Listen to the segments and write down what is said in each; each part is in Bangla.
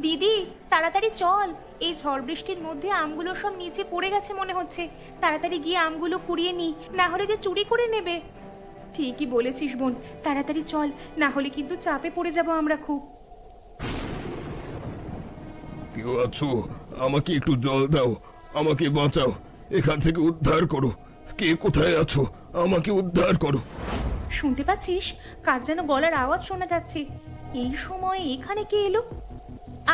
দিদি, তাড়াতাড়ি চল। এই ঝড় বৃষ্টির মধ্যে আমগুলো সব নিচে পড়ে গেছে মনে হচ্ছে। তাড়াতাড়ি গিয়ে আমগুলো কুড়িয়ে নি, না হলে যে চুরি করে নেবে। ঠিকই বলেছিস বোন, তাড়াতাড়ি চল, না হলে কিন্তু চাপে পড়ে যাব আমরা খুব। কেউ আছো? আমাকে একটু জল দাও, আমাকে বাঁচাও, এখান থেকে উদ্ধার করো। কে কোথায় আছো? আমাকে উদ্ধার করো। শুনতে পাচ্ছিস? কার যেন গলার আওয়াজ শোনা যাচ্ছে। এই সময় এখানে কে এলো?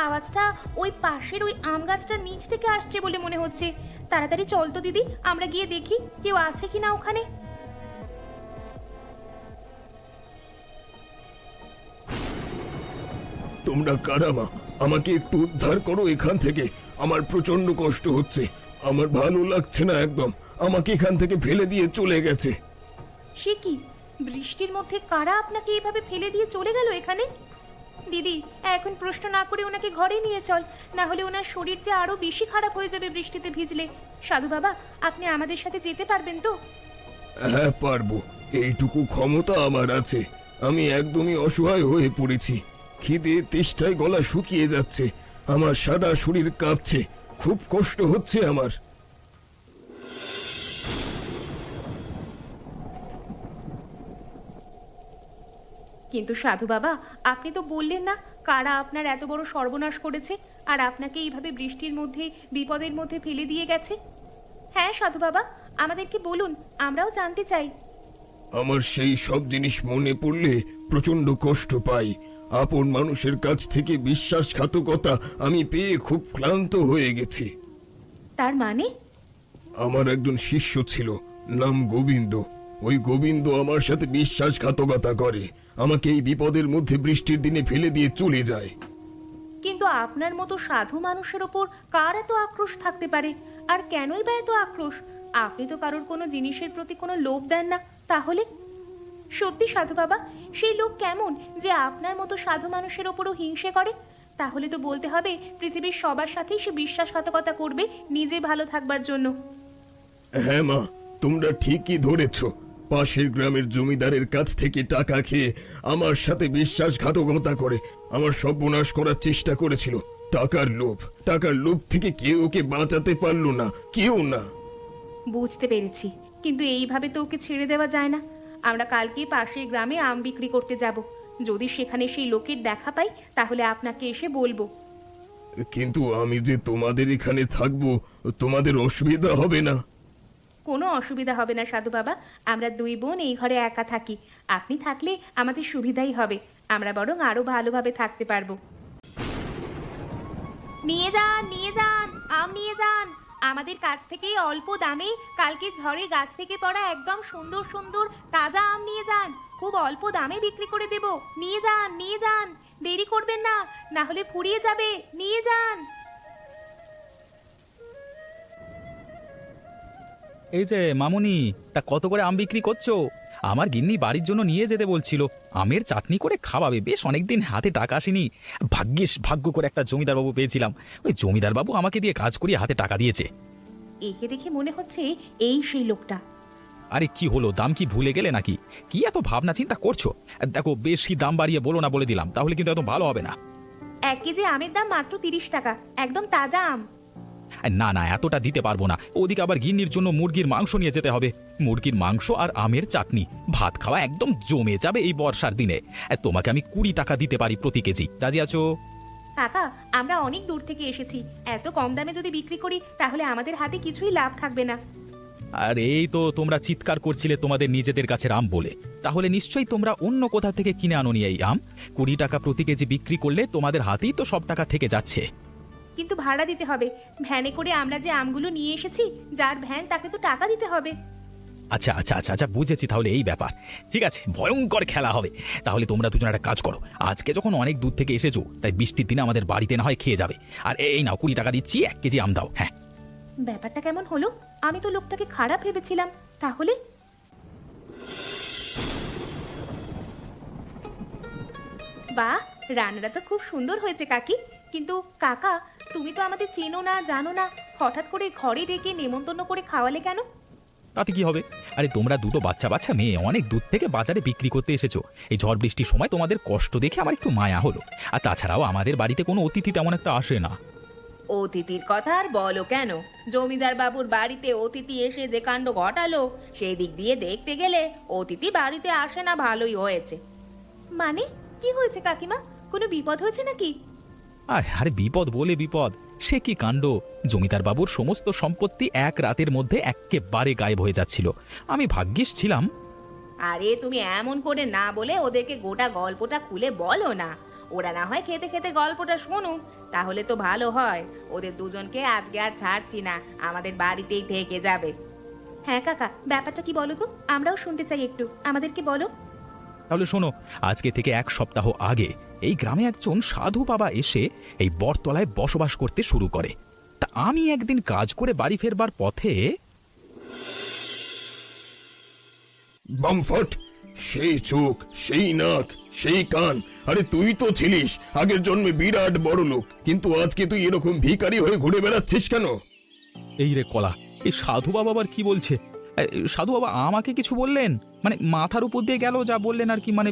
আওয়াজটা ওই পাশের ওই আম গাছটার নিচ থেকে আসছে বলে মনে হচ্ছে। তাড়াতাড়ি চল তো দিদি, আমরা গিয়ে দেখি কেউ আছে কিনা ওখানে। তোমরা কারা মা? আমাকে একটু উদ্ধার করো এখান থেকে। আমার প্রচন্ড কষ্ট হচ্ছে, আমার ভালো লাগছে না একদম। আমাকে এখান থেকে ফেলে দিয়ে চলে গেছে। সে কি, বৃষ্টির মধ্যে কারা আপনাকে এভাবে ফেলে দিয়ে চলে গেল এখানে? দিদি, এখন প্রশ্ন না করে ওনাকে ঘরে নিয়ে চল, না হলে ওনার শরীর যে আরো বেশি খারাপ হয়ে যাবে বৃষ্টিতে ভিজলে। সাধু বাবা, আপনি আমাদের সাথে যেতে পারবেন তো? হ্যাঁ পারবো, এইটুকু ক্ষমতা আমার আছে। আমি একদমই অসহায় হয়ে পড়েছি। খিদে তেষ্টায় গলা শুকিয়ে যাচ্ছে, আমার সারা শরীর কাঁপছে, খুব কষ্ট হচ্ছে আমার। কিন্তু সাধু বাবা, আপনি তো বললেন না কারা আপনার এত বড় সর্বনাশ করেছে আর আপনাকে এইভাবে বৃষ্টির মধ্যে বিপদের মধ্যে ফেলে দিয়ে গেছে? হ্যাঁ সাধু বাবা, আমাদেরকে বলুন, আমরাও জানতে চাই। আমার সেই সব জিনিস মনে পড়লে প্রচন্ড কষ্ট পাই। আপন মানুষের কাছ থেকে বিশ্বাসঘাতকতা আমি পেয়ে খুব ক্লান্ত হয়ে গেছি। তার মানে? আমার একজন শিষ্য ছিল, নাম গোবিন্দ। ওই গোবিন্দ আমার সাথে বিশ্বাসঘাতকতা করে, আমাকে এই বিপদের মধ্যে বৃষ্টির দিনে ফেলে দিয়ে চলে যায়। কিন্তু আপনার মতো সাধু মানুষের ওপর কার এত আক্রোশ থাকতে পারে? আর কেনই বা এত আক্রোশ? আপনি তো কারোর কোনো জিনিসের প্রতি কোনো লোভ দেন না, তাহলে? সত্যি সাধু বাবা, সেই লোক কেমন যে আপনার মতো সাধু মানুষের ওপরও হিংসে করে? তাহলে তো বলতে হবে পৃথিবীর সবার সাথেই সে বিশ্বাসঘাতকতা করবে নিজে ভালো থাকবার জন্য। হ্যাঁ মা, তোমরা ঠিকই ধরেছ। পাশের গ্রামের জমিদারের কাছ থেকে টাকা খেয়ে আমার সাথে বিশ্বাসঘাতকতা করে আমার সর্বনাশ করার চেষ্টা করেছিল। টাকার লোভ থেকে কেউ ওকে বাঁচাতে পারলো না, কেউ না। বুঝতে পেরেছি, কিন্তু এইভাবে তো ওকে ছেড়ে দেওয়া যায় না। আমরা কালকে পাশের গ্রামে আম বিক্রি করতে যাব। যদি সেখানে সেই লোকের দেখা পাই তাহলে আপনাকে এসে বলবো। কিন্তু আমি যে তোমাদের এখানে থাকবো, তোমাদের অসুবিধা হবে না? কোনো অসুবিধা হবে না সাধু বাবা, আমরা দুই বোন এই ঘরে একা থাকি। আপনি থাকলে আমাদের সুবিধাই হবে, আমরা বরং আরো ভালোভাবে থাকতে পারবো। নিয়ে যান, নিয়ে যান, আম নিয়ে যান। আমাদের কাছ থেকে অল্প দামে কালকে ঝড়ে গাছ থেকে পড়া একদম সুন্দর সুন্দর তাজা আম নিয়ে যান। খুব অল্প দামে বিক্রি করে দেব। নিয়ে যান, নিয়ে যান, দেরি করবেন না, না হলে ফুরিয়ে যাবে। নিয়ে যান। এই যে মামুনি, তা কত করে আম বিক্রি করছো? আমার গিন্নি বাড়ির জন্য নিয়ে যেতে বলছিল, আমের চাটনি করে খাওয়াবে। বেশ অনেকদিন হাতে টাকা আসেনি, ভাগ্য করে একটা জমিদার বাবু পেয়েছিলাম। ওই জমিদার বাবু আমাকে দিয়ে কাজ করিয়ে হাতে টাকা দিয়েছে। একে দেখে মনে হচ্ছে এই সেই লোকটা। আরে কি হলো, দাম কি ভুলে গেলে নাকি? কি এত ভাবনা চিন্তা করছো? দেখো, বেশি দাম বাড়িয়ে বলো না, বলে দিলাম, তাহলে কিন্তু এত ভালো হবে না। 1 কেজি আমের দাম মাত্র 30 টাকা, একদম তাজা আম। না না, এতটা দিতে পারবো না। ওদিকে আবার গিন্নির জন্য মুরগির মাংস নিয়ে যেতে হবে। মুরগির মাংস আর আমের চাটনি, ভাত খাওয়া একদম জমে যাবে এই বর্ষার দিনে। তোমাকে আমি 20 টাকা দিতে পারি প্রতি কেজি, রাজি আছো? কাকা, আমরা অনেক দূর থেকে এসেছি, এত কম দামে যদি বিক্রি করি তাহলে আমাদের হাতে কিছুই লাভ থাকবে না। আর এই তো তোমরা চিৎকার করছিলে তোমাদের নিজেদের কাছের আম বলে, তাহলে নিশ্চয়ই তোমরা অন্য কোথা থেকে কিনে আনোনি এই আম। 20 টাকা প্রতি কেজি বিক্রি করলে তোমাদের হাতেই তো সব টাকা থেকে যাচ্ছে। কিন্তু ভাড়া দিতে হবে, ভ্যানে করে আমরা যে আমগুলো নিয়ে এসেছি, যার ভ্যান তাকে তো টাকা দিতে হবে। আচ্ছা আচ্ছা আচ্ছা আচ্ছা, বুঝেছি, তাহলে এই ব্যাপার। ঠিক আছে, ভয়ঙ্কর খেলা হবে। তাহলে তোমরা দুজন একটা কাজ করো, আজকে যখন অনেক দূর থেকে এসেছো, তাই বৃষ্টির দিনে আমাদের বাড়িতে না হয় খেয়ে যাবে। আর এই নাও 20 টাকা দিচ্ছি, 1 কেজি আম দাও। হ্যাঁ, ব্যাপারটা কেমন হলো? আমি তো লোকটাকে খারাপ ভেবেছিলাম। তাহলে বাহ, রান্নাটা তো খুব সুন্দর হয়েছে কাকি। কিন্তু কাকা, তুমি তো আমাদের চেনো না, জানো না, হঠাৎ করে ঘরে ডেকে নেমন্তন্ন করে খাওয়ালে কেন? তাতে কি হবে? আরে তোমরা দুটো বাচ্চা বাচ্চা মেয়ে অনেক দূর থেকে বাজারে বিক্রি করতে এসেছো। এই ঝড় বৃষ্টির সময় তোমাদের কষ্ট দেখে আমার একটু মায়া হলো। আর তাছাড়াও আমাদের বাড়িতে কোনো অতিথি তেমন একটা আসে না। অতিথির কথা আর বলো কেন, জমিদার বাবুর বাড়িতে অতিথি এসে যে কাণ্ড ঘটালো, সেই দিক দিয়ে দেখতে গেলে অতিথি বাড়িতে আসে না ভালোই হয়েছে। মানে কি হয়েছে কাকিমা, কোনো বিপদ হয়েছে নাকি? আরে বিপদ বলে বিপদ, সে কি কাণ্ড! জমিদার বাবুর সমস্ত সম্পত্তি এক রাতের মধ্যে একেবারে গায়েব হয়ে যাচ্ছিল। আমি ভাগ্যিস ছিলাম। আরে তুমি এমন করে না বলে ওদেরকে গোটা গল্পটা খুলে বলো না। ওরা না হয় খেতে খেতে গল্পটা শুনুক, তাহলে তো ভালো হয়। ওদের দুজনকে আজকে আর ছাড়ছি না, আমাদের বাড়িতেই থেকে যাবে। হ্যাঁ কাকা, ব্যাপারটা কি বলো তো, আমরাও শুনতে চাই একটু, আমাদেরকে বলো। তাহলে শোনো, আজকে থেকে 1 সপ্তাহ আগে এই গ্রামে একজন সাধু বাবা এসে এই বটতলায় বসবাস করতে শুরু করে। তা আমি একদিন কাজ করে বাড়ি ফেরবার পথে বামফট, সেই চোখ, সেই নাক, সেই কান। আরে তুই তো ছিলিস আগের জন্মে বিরাট বড় লোক, কিন্তু আজকে তুই এরকম ভিখারি হয়ে ঘুরে বেড়াচ্ছিস কেন? এই রে কলা, এই সাধু বাবা আবার কি বলছে? সাধু বাবা আমাকে কিছু বললেন? মানে মাথার উপর দিয়ে গেল যা বললেন আর কি, মানে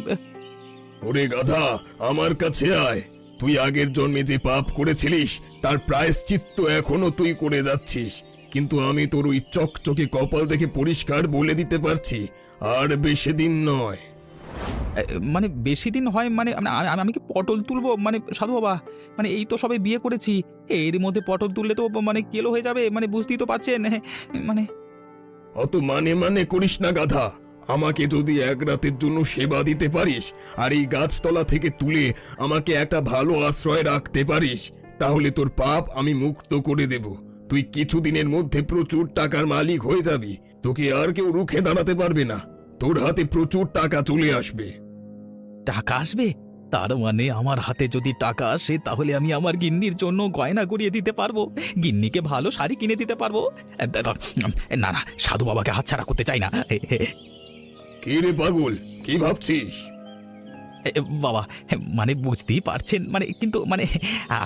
ওরে গাধা, আমার কাছে আয়। তুই আগের জন্মে যে পাপ করেছিলিস তার প্রায়শ্চিত্ত এখনো তুই করে যাচ্ছিস, কিন্তু আমি তোর ওই চকচকে কপাল দেখে পরিষ্কার বলে দিতে পারছি, আর বেশি দিন নয়। মানে বেশি দিন হয় মানে আমি কি পটল তুলবো? মানে সাধু বাবা, মানে এই তো সবে বিয়ে করেছি, এর মধ্যে পটল তুললে তো মানে কেলো হয়ে যাবে, মানে বুঝতেই তো পারছেন। মানে অত মানে করিস না গাধা। আমাকে যদি এক রাতের জন্য সেবা দিতে পারিস আর এই গাছতলা থেকে তুলে আমাকে একটা ভালো আশ্রয় রাখতে পারিস, তাহলে তোর পাপ আমি মুক্ত করে দেব। তুই কিছুদিনের মধ্যে প্রচুর টাকার মালিক হয়ে যাবি, তোকে আর কেউ রুখে দাঁড়াতে পারবে না। তোর হাতে প্রচুর টাকা চলে আসবে। টাকা আসবে? তার মানে আমার হাতে যদি টাকা আসে তাহলে আমি আমার গিন্নির জন্য গয়না গড়িয়ে দিতে পারবো, গিন্নিকে ভালো শাড়ি কিনে দিতে পারবো। না না, সাধু বাবাকে হাতছাড়া করতে চাই না। কি রে পাগল, কি ভাবছিস? বাবা, মানে বুঝতেই পারছেন, মানে কিন্তু মানে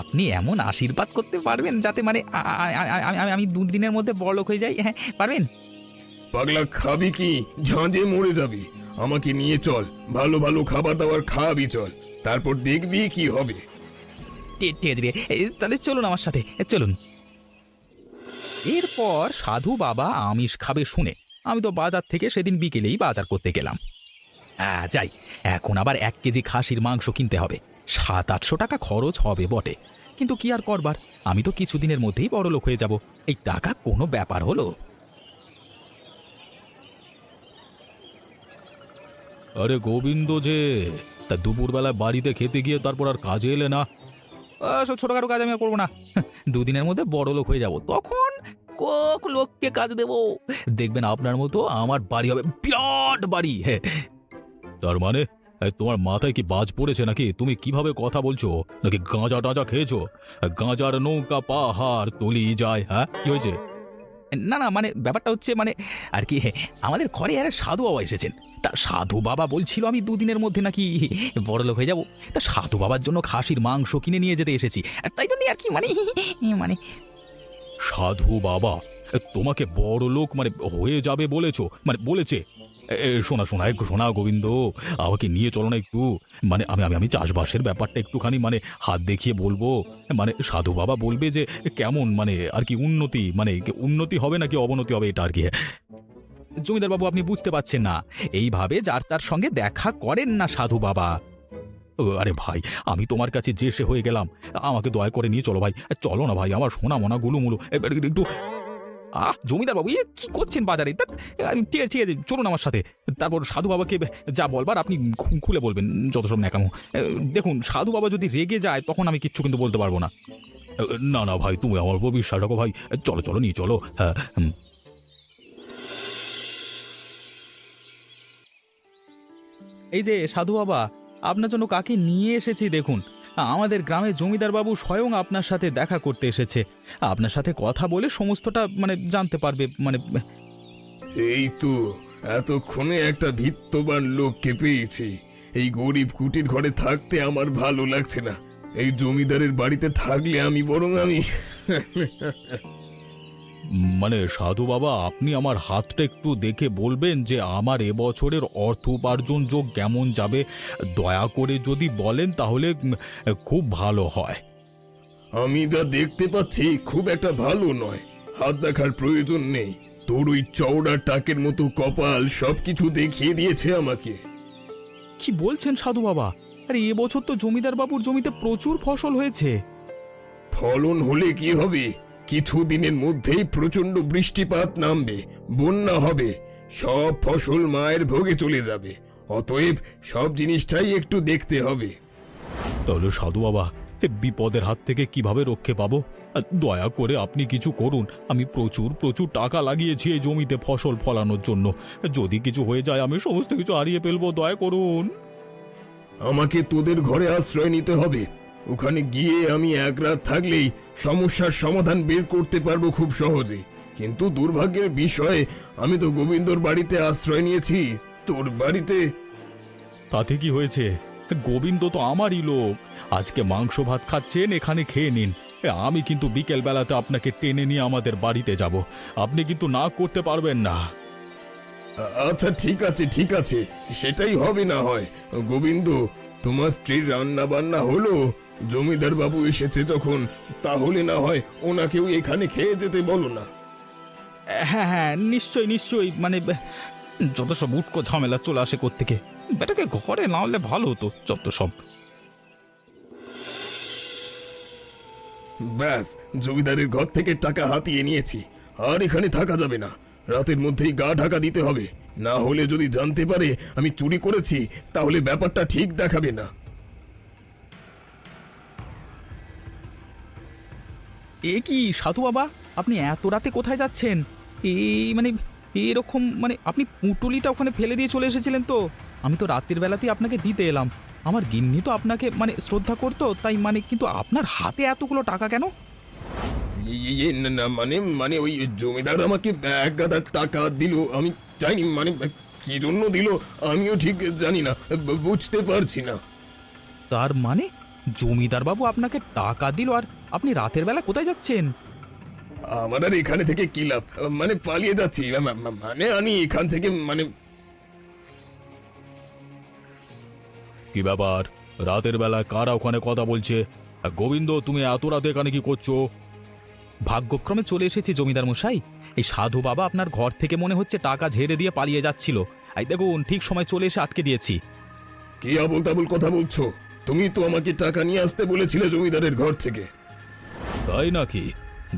আপনি এমন আশীর্বাদ করতে পারবেন যাতে মানে আমি 2 দিনের মধ্যে বড়লোক হয়ে যাই। হ্যাঁ, পারবেন? পাগলা, খাবি কি? ঝাঁঝে মরে যাবি। আমাকে নিয়ে চল, ভালো ভালো খাবার দাবার খাবি চল, তারপর দেখবি কি হবে। ঠিক আছে রে, তাহলে চলুন আমার সাথে, চলুন। এরপর সাধু বাবা আমিষ খাবে শুনে আমি তো বাজার থেকে সেদিন বিকেলেই বাজার করতে গেলাম। যাই, এখন আবার 1 কেজি খাসির মাংস কিনতে হবে। 700-800 টাকা খরচ হবে বটে, কিন্তু কি আর করবার, আমি তো কিছুদিনের মধ্যেই বড়লোক হয়ে যাব। এই টাকা কোনো ব্যাপার হলো? আরে গোবিন্দ যে, তা দুপুরবেলায় বাড়িতে খেতে গিয়ে তারপর আর কাজে এলে না? সব ছোটখাটো কাজ আমি আর করবো না, 2 দিনের মধ্যে বড়লোক হয়ে যাব, তখন কোক লোককে কাজ দেব। দেখবেন আপনার মতো আমার বাড়ি হবে বিরাট বাড়ি। হ্যাঁ, তার মানে তোমার মাথায় কি বাজ পড়েছে নাকি? তুমি কিভাবে কথা বলছো? নাকি গাঁজা টাজা খেয়েছো? গাঁজার নৌকা পাহাড় তলি যায়। হ্যাঁ, কি হয়েছে? না না, মানে ব্যাপারটা হচ্ছে মানে আর কি, আমাদের ঘরে আর সাধু বাবা এসেছেন। তা সাধু বাবা বলছিল আমি 2 দিনের মধ্যে নাকি বড়লোক হয়ে যাব। তা সাধু বাবার জন্য খাসির মাংস কিনে নিয়ে যেতে এসেছি, তাই জন্য আর কি, মানে মানে সাধু বাবা তোমাকে বড়লোক মানে হয়ে যাবে বলেছো, মানে বলেছে? শোনা শোনা একটু শোনা গোবিন্দ, আমাকে নিয়ে চলো না একটু। মানে আমি চাষবাসের ব্যাপারটা একটুখানি মানে হাত দেখিয়ে বলবো। মানে সাধু বাবা বলবে যে কেমন মানে আর কি উন্নতি, মানে উন্নতি হবে নাকি অবনতি হবে, এটা আর কি। জমিদার বাবু, আপনি বুঝতে পারছেন না, এইভাবে যার তার সঙ্গে দেখা করেন না সাধু বাবা। আরে ভাই, আমি তোমার কাছে যে সে হয়ে গেলাম, আমাকে দয়া করে নিয়ে চলো ভাই, চলো না ভাই, আমার সোনা মোনা গুলুমুলু একটু। জমিদার বাবু, কি করছেন বাজারে? ঠিক আছে ঠিক আছে, চলুন আমার সাথে। তারপর সাধু বাবাকে যা বলবার আপনি খুলে বলবেন, যত সব ন্যাকামো। দেখুন, সাধু বাবা যদি রেগে যায় তখন আমি কিচ্ছু কিন্তু বলতে পারবো না। না না ভাই, তুমি আমার উপর বিশ্বাস রাখো ভাই, চলো চলো নিয়ে চলো। হ্যাঁ, এই যে সাধু বাবা, আপনার জন্য কাকে নিয়ে এসেছি দেখুন। আমাদের গ্রামে জমিদার বাবু স্বয়ং আপনার সাথে দেখা করতে এসেছে, আপনার সাথে কথা বলে সমস্তটা মানে জানতে পারবে। মানে এই তো এতক্ষণে একটা ভিত্তবান লোককে পেয়েছি। এই গরিব কুটির ঘরে থাকতে আমার ভালো লাগছে না, এই জমিদারের বাড়িতে থাকলে আমি মানে সাধু বাবা, আপনি আমার হাতটা একটু দেখে বলবেন যে আমার এবছরের অর্থ উপার্জন যোগ কেমন যাবে? দয়া করে যদি বলেন তাহলে খুব ভালো হয়। আমি যা দেখতে পাচ্ছি খুব একটা ভালো নয়। হাত দেখার প্রয়োজন নেই। তোর ওই চওড়া টাকের মতো কপাল সবকিছু দেখিয়ে দিয়েছে আমাকে। কি বলছেন সাধু বাবা? আরে এবছর তো জমিদার বাবুর জমিতে প্রচুর ফসল হয়েছে। ফলন হলে কি হবে? কিছুদিনের মধ্যেই প্রচন্ড বৃষ্টিপাত নামবে, বন্যা হবে, সব ফসল মায়ের ভোগে চলে যাবে। অতএব সব জিনিসটাই একটু দেখতে হবে। তাহলে সাধু বাবা, এ বিপদের হাত থেকে কিভাবে রক্ষে পাবো? দয়া করে আপনি কিছু করুন। আমি প্রচুর প্রচুর টাকা লাগিয়েছি এই জমিতে ফসল ফলানোর জন্য। যদি কিছু হয়ে যায় আমি সমস্ত কিছু হারিয়ে ফেলবো। দয়া করুন। আমাকে তোদের ঘরে আশ্রয় নিতে হবে। ওখানে গিয়ে আমি এক রাত থাকলেই সমস্যার সমাধান বের করতে পারবো খুব সহজে। কিন্তু দুর্ভাগ্যের বিষয়, আমি তো গোবিন্দর বাড়িতে আশ্রয় নিয়েছি। তোর বাড়িতে তাতে কি হয়েছে? গোবিন্দ তো আমারই লোক। আজকে মাংস ভাত খাচ্ছেন, এখানে খেয়ে নিন। আমি কিন্তু বিকেল বেলাতে আপনাকে টেনে নিয়ে আমাদের বাড়িতে যাব। আপনি কিন্তু না করতে পারবেন না। আচ্ছা ঠিক আছে, ঠিক আছে, সেটাই হবে না হয়। গোবিন্দ, তোমার স্ত্রীর রান্না বান্না হলো? জমিদার বাবু এসেছে যখন, তাহলে না হয় ওনাকেও এখানে খেয়ে যেতে বলো না। হ্যাঁ হ্যাঁ, নিশ্চয়ই নিশ্চয়ই। মানে যত সব উটকো ঝামেলা চলে আসে কোত্থেকে। বেটাকে ঘরে না হলে ভালো হতো। যত সব। ব্যাস, জমিদারের ঘর থেকে টাকা হাতিয়ে নিয়েছি। আর এখানে থাকা যাবে না। রাতের মধ্যেই গা ঢাকা দিতে হবে। না হলে যদি জানতে পারে আমি চুরি করেছি, তাহলে ব্যাপারটা ঠিক দেখাবে না। এ কি সাধু বাবা, আপনি এত রাতে কোথায় যাচ্ছেন? এই মানে এরকম মানে আপনি পুঁটুলিটা ওখানে ফেলে দিয়ে চলে এসেছিলেন তো? আমি তো রাতের বেলাতেই আপনাকে দিতে এলাম। আমার গিন্নি তো আপনাকে মানে শ্রদ্ধা করতো, তাই মানে, কিন্তু আপনার হাতে এতগুলো টাকা কেন? না না, মানে মানে ওই জমিদার আমাকে এক গাদা টাকা দিল। আমি জানি, মানে কি জন্য দিল আমিও ঠিক জানি না, বুঝতে পারছি না। তার মানে জমিদার বাবু আপনাকে টাকা দিল, আর আপনি রাতের বেলা কোথায় যাচ্ছেন? আমার আর এখানে থেকে কি লাভ? মানে পালিয়ে যাচ্ছি। মানে আমি এখান থেকে মানে কি ব্যাপার? রাতের বেলা কারা ওখানে কথা বলছে? গোবিন্দ, তুমি এত রাতে এখানে কি করছো? ভাগ্যক্রমে চলে এসেছি জমিদার মশাই। এই সাধু বাবা আপনার ঘর থেকে মনে হচ্ছে টাকা ঝেড়ে দিয়ে পালিয়ে যাচ্ছিল। এই দেখুন, ঠিক সময় চলে এসে আটকে দিয়েছি। কি আবল তাবল কথা বলছো? তুমি তো আমাকে টাকা নিয়ে আসতে বলেছিলে জমিদারের ঘর থেকে। তাই নাকি?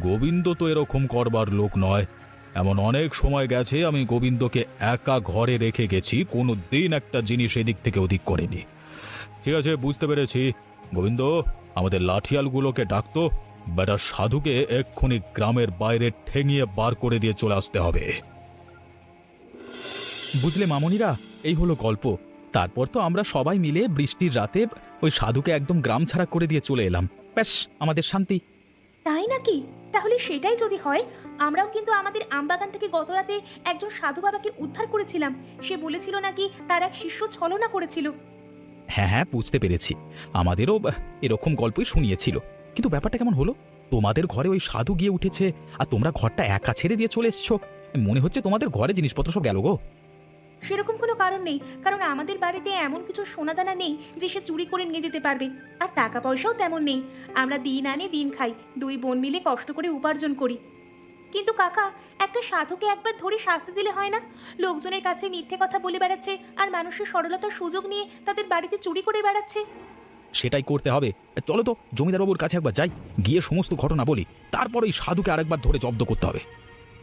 গোবিন্দ তো এরকম করবার লোক নয়। এমন অনেক সময় গেছে আমি গোবিন্দকে একা ঘরে রেখে গেছি, কোনো দিন একটা জিনিস এদিক থেকে ওদিক করেনি। ঠিক আছে, বুঝতে পেরেছি। গোবিন্দ, আমাদের লাঠিয়ালগুলোকে ডাকতো। বেটা সাধুকে এক্ষুনি গ্রামের বাইরে ঠেঙিয়ে বার করে দিয়ে চলে আসতে হবে। বুঝলে মামনিরা, এই হলো গল্প। তারপর তো আমরা সবাই মিলে বৃষ্টির রাতে ওই সাধুকে একদম গ্রাম ছাড়া করে দিয়ে চলে এলাম। ব্যাস, আমাদের শান্তি। তাই নাকি? তাহলে সেটাই যদি হয়, আমরাও কিন্তু আমাদের আমবাগান থেকে গত রাতে একজন সাধু বাবাকে উদ্ধার করেছিলাম। সে বলেছিল নাকি তার এক শিষ্য ছলনা করেছিল। হ্যাঁ হ্যাঁ, বুঝতে পেরেছি। আমাদেরও এরকম গল্পই শুনিয়েছিল। কিন্তু ব্যাপারটা কেমন হলো? তোমাদের ঘরে ওই সাধু গিয়ে উঠেছে, আর তোমরা ঘরটা একা ছেড়ে দিয়ে চলে এসছো। মনে হচ্ছে তোমাদের ঘরে জিনিসপত্র সব গেল গো। সেরকম কোনো কারণ নেই, কারণ আমাদের বাড়িতে এমন কিছু সোনাদানা নেই যে সে চুরি করে নিয়ে যেতে পারবে। আর টাকা পয়সাও তেমন নেই। আমরা দিন আনি দিন খাই, দুই বোন মিলে কষ্ট করে উপার্জন করি। কিন্তু কাকা, একটা সাধুকে একবার ধরে শাস্তি দিলে হয় না? লোকজনের কাছে মিথ্যে কথা বলে বেড়াচ্ছে, আর মানুষের সরলতার সুযোগ নিয়ে তাদের বাড়িতে চুরি করে বেড়াচ্ছে। সেটাই করতে হবে। চলো তো জমিদারবাবুর কাছে একবার যাই, গিয়ে সমস্ত ঘটনা বলি। তারপর ওই সাধুকে আরেকবার ধরে জব্দ করতে হবে।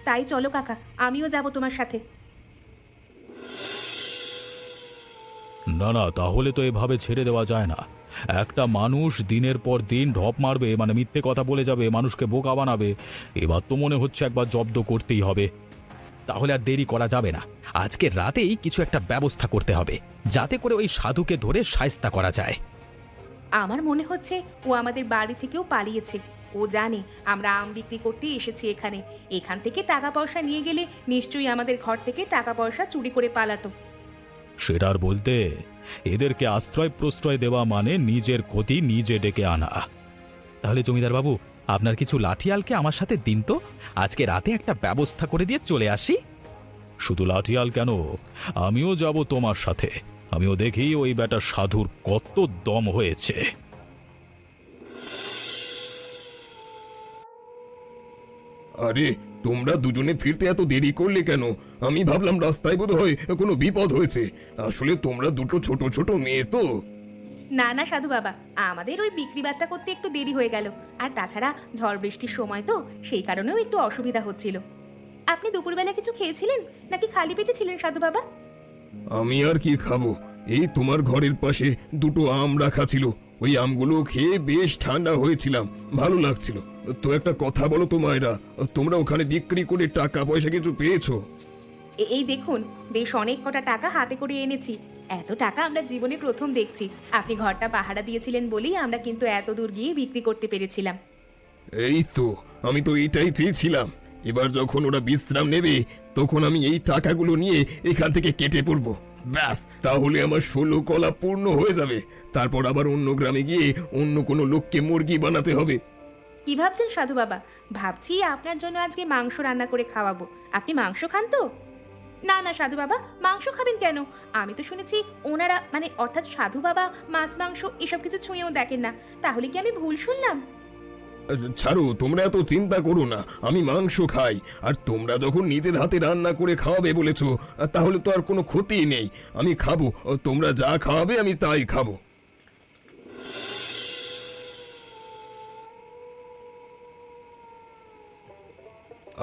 তাই চলো কাকা, আমিও যাব তোমার সাথে। না না, তাহলে তো এভাবে ছেড়ে দেওয়া যায় না। একটা মানুষ দিনের পর দিন ঢপ মারবে, মানে মিথ্যে কথা বলে যাবে, মানুষকে বোকা বানাবে। এবার তো মনে হচ্ছে একবার জব্দ করতেই হবে। তাহলে আর দেরি করা যাবে না। আজকে রাতেই কিছু একটা ব্যবস্থা করতে হবে, যাতে করে ওই সাধুকে ধরে শায়েস্তা করা যায়। আমার মনে হচ্ছে ও আমাদের বাড়ি থেকেও পালিয়েছে। ও জানে আমরা আম বিক্রি করতে এসেছি এখানে। এখান থেকে টাকা পয়সা নিয়ে গেলে নিশ্চয়ই আমাদের ঘর থেকে টাকা পয়সা চুরি করে পালাতো। সেটা আর বলতে, এদেরকে আশ্রয় প্রশ্রয় দেওয়া মানে নিজের ক্ষতি নিজে ডেকে আনা। তাহলে জমিদার বাবু, আপনার কিছু লাঠিয়ালকে আমার সাথে দিন তো, আজকে রাতে একটা ব্যবস্থা করে দিয়ে চলে আসি। শুধু লাঠিয়াল কেন, আমিও যাব তোমার সাথে। আমিও দেখি ওই বেটা সাধুর কত দম হয়েছে। আরে, তোমরা দুজনে ফিরতে এত দেরি করলে কেন? আমি ভাবলাম রাস্তায় বোধহয় কোনো বিপদ হয়েছে। আসলে তোমরা দুটো ছোট ছোট মেয়ে তো। না না সাধু বাবা, আমাদের ওই বিক্রি বাট্টা করতে একটু দেরি হয়ে গেল। আর তাছাড়া ঝড় বৃষ্টির সময় তো, সেই কারণেও একটু অসুবিধা হচ্ছিল। আপনি দুপুরবেলা কিছু খেয়েছিলেন নাকি খালি পেটে ছিলেন সাধু বাবা? আমি আর কি খাবো, এই তোমার ঘরের পাশে দুটো আম রাখা ছিল, ওই আমগুলো খেয়ে বেশ ঠান্ডা হয়েছিলাম, ভালো লাগছিল। তো একটা কথা বলো তো মায়েরা, তোমরা ওখানে বিক্রি করে টাকা পয়সা কিছু পেয়েছো? এই দেখুন, বেশ অনেক কটা টাকা হাতে করে এনেছি। এত টাকা আমরা জীবনে প্রথম দেখছি। আপনি ঘরটা পাহারা দিয়েছিলেন বলেই আমরা কিন্তু এত দূর গিয়ে বিক্রি করতে পেরেছিলাম। এই তো, আমি তো এইটাই চেয়েছিলাম। এবার যখন ওরা বিশ্রাম নেবে, তখন আমি এই টাকাগুলো নিয়ে এখান থেকে কেটে পড়বো। ব্যাস, তাহলে আমার 16 কলা পূর্ণ হয়ে যাবে। তারপর আবার অন্য গ্রামে গিয়ে অন্য কোনো লোককে মুরগি বানাতে হবে। কি ভাবছেন সাধু বাবা? ভাবছি আপনার জন্য আজকে মাংস রান্না করে খাওয়াবো। আপনি মাংস খান তো? না না সাধু বাবা, মাংস খাবেন কেন? আমি তো শুনেছি ওনারা মানে অর্থাৎ সাধু বাবা মাছ মাংস এসব কিছু ছুঁয়েও দেখেন না। তাহলে কি আমি ভুল শুনলাম? ছাড়ো, তোমরা এত চিন্তা করো না, আমি মাংস খাই। আর তোমরা যখন নিজের হাতে রান্না করে খাওয়াবে বলেছো, তাহলে তো আর কোনো ক্ষতি নেই। আমি খাবো, তোমরা যা খাওয়াবে আমি তাই খাবো।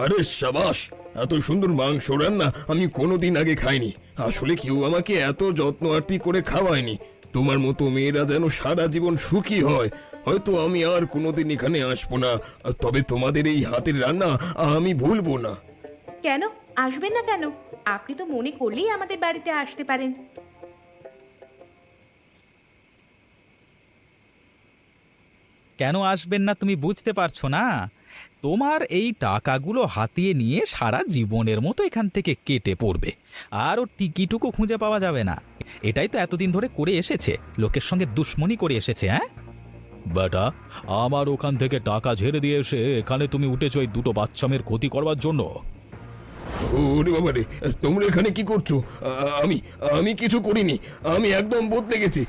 আরে সাবাস, এত সুন্দর মাংস রান্না আমি কোনোদিন আগে খাইনি। আসলে কেউ আমাকে এত যত্ন আরতি করে খাওয়ায়নি। তোমার মতো মেয়েরা যেন সারা জীবন সুখী হয়। হয়তো আমি আর কোনোদিন এখানে আসবো না, তবে তোমাদের এই হাতের রান্না আমি ভুলবো না। কেন আসবেন না কেন? আপনি তো মনে করলেই আমাদের বাড়িতে আসতে পারেন। কেন আসবেন না তুমি বুঝতে পারছো না? তোমার এই টাকাগুলো হাতিয়ে নিয়ে সারা জীবনের মতো এখান থেকে কেটে পড়বে, আর ও টিকিটুকু খুঁজে পাওয়া যাবে না। এটাই তো এতদিন ধরে করে এসেছে, লোকের সঙ্গে দুশ্মনী করে এসেছে। হ্যাঁ বেটা, আমার ওখান থেকে টাকা ঝেড়ে দিয়ে এসে এখানে তুমি উঠেছো এই দুটো বাচ্চা মেয়ের ক্ষতি করবার জন্য। ওরে বাবা রে, তোমরা এখানে কি করছো? আমি আমি কিছু করিনি। আমি একদম বদলে গেছি।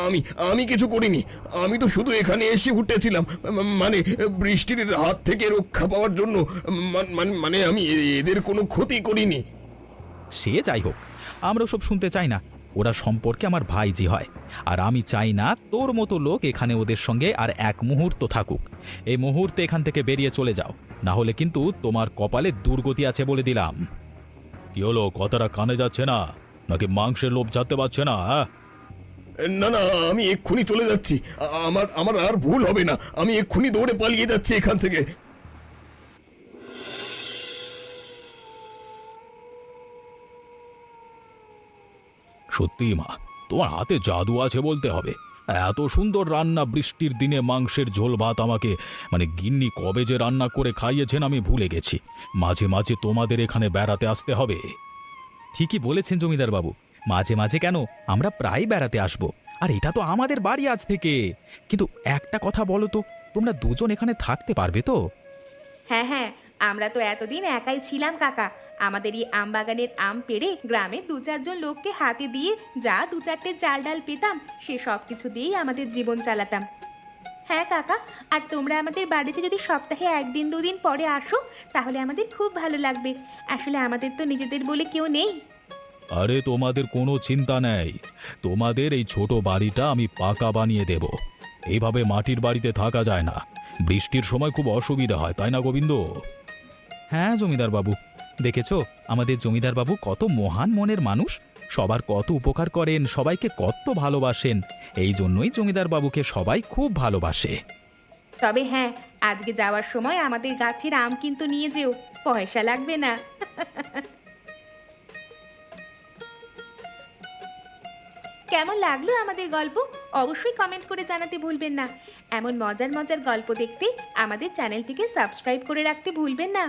আমি আমি কিছু করিনি। আমি তো শুধু এখানে এসে উঠেছিলাম, মানে বৃষ্টির হাত থেকে রক্ষা পাওয়ার জন্য। মানে আমি এদের কোনো ক্ষতি করিনি। সে যাই হোক, আমরা সব শুনতে চাই না। ওরা সম্পর্কে আমার ভাইজি হয়, আর আমি চাই না তোর মতো লোক এখানে ওদের সঙ্গে আর এক মুহূর্ত থাকুক। এই মুহূর্তে এখান থেকে বেরিয়ে চলে যাও, না হলে কিন্তু তোমার কপালে দুর্গতি আছে বলে দিলাম। কি হলো, কথাটা কানে যাচ্ছে না নাকি মাংসের লোভ জানতে পারছে না? না না, আমি এক্ষুনি চলে যাচ্ছি। আমার আমার আর ভুল হবে না। আমি এক্ষুনি দৌড়ে পালিয়ে যাচ্ছি এখান থেকে। সত্যি মা, তোমার হাতে জাদু আছে বলতে হবে। এত সুন্দর রান্না বৃষ্টির দিনে মাংসের ঝোল ভাত আমাকে মানে গিন্নি কবে যে রান্না করে খাইয়েছেন আমি ভুলে গেছি। মাঝে মাঝে তোমাদের এখানে বেড়াতে আসতে হবে। ঠিকই বলেছেন জমিদার বাবু, মাঝে মাঝে কেন, আমরা প্রায় বেড়াতে আসব। আর এটা তো আমাদের বাড়ি আজ থেকে। কিন্তু একটা কথা বলো তো, তোমরা দুজন এখানে থাকতে পারবে তো? হ্যাঁ হ্যাঁ, আমরা তো এতদিন একাই ছিলাম কাকা। আমাদের এই আম বাগানের আম পেড়ে গ্রামে 2-4 জন লোককে হাতে দিয়ে যা 2-4টে চাল ডাল পেতাম, সে সব কিছু দিয়েই আমাদের জীবন চালাতাম। হ্যাঁ কাকা, আর তোমরা আমাদের বাড়িতে যদি সপ্তাহে 1-2 দিন পরে আসো, তাহলে আমাদের খুব ভালো লাগবে। আসলে আমাদের তো নিজেদের বলে কেউ নেই। আরে তোমাদের কোনো চিন্তা নেই, তোমাদের এই ছোট বাড়িটা আমি পাকা বানিয়ে দেব। এইভাবে মাটির বাড়িতে থাকা যায় না, বৃষ্টির সময় খুব অসুবিধা হয়, তাই না গোবিন্দ? হ্যাঁ জমিদার বাবু, দেখেছো আমাদের জমিদার বাবু কত মহান মনের মানুষ, সবার কত উপকার করেন, সবাইকে কত ভালোবাসেন। এই জন্যই জমিদার বাবুকে সবাই খুব ভালোবাসে। তবে হ্যাঁ, আজকে যাওয়ার সময় আমাদের গাছের আম কিন্তু নিয়ে যেও, পয়সা লাগবে না। কেমন লাগলো আমাদের গল্প? অবশ্যই কমেন্ট করে জানাতে ভুলবেন না। এমন মজার মজার গল্প দেখতে আমাদের চ্যানেলটিকে সাবস্ক্রাইব করে রাখতে ভুলবেন না।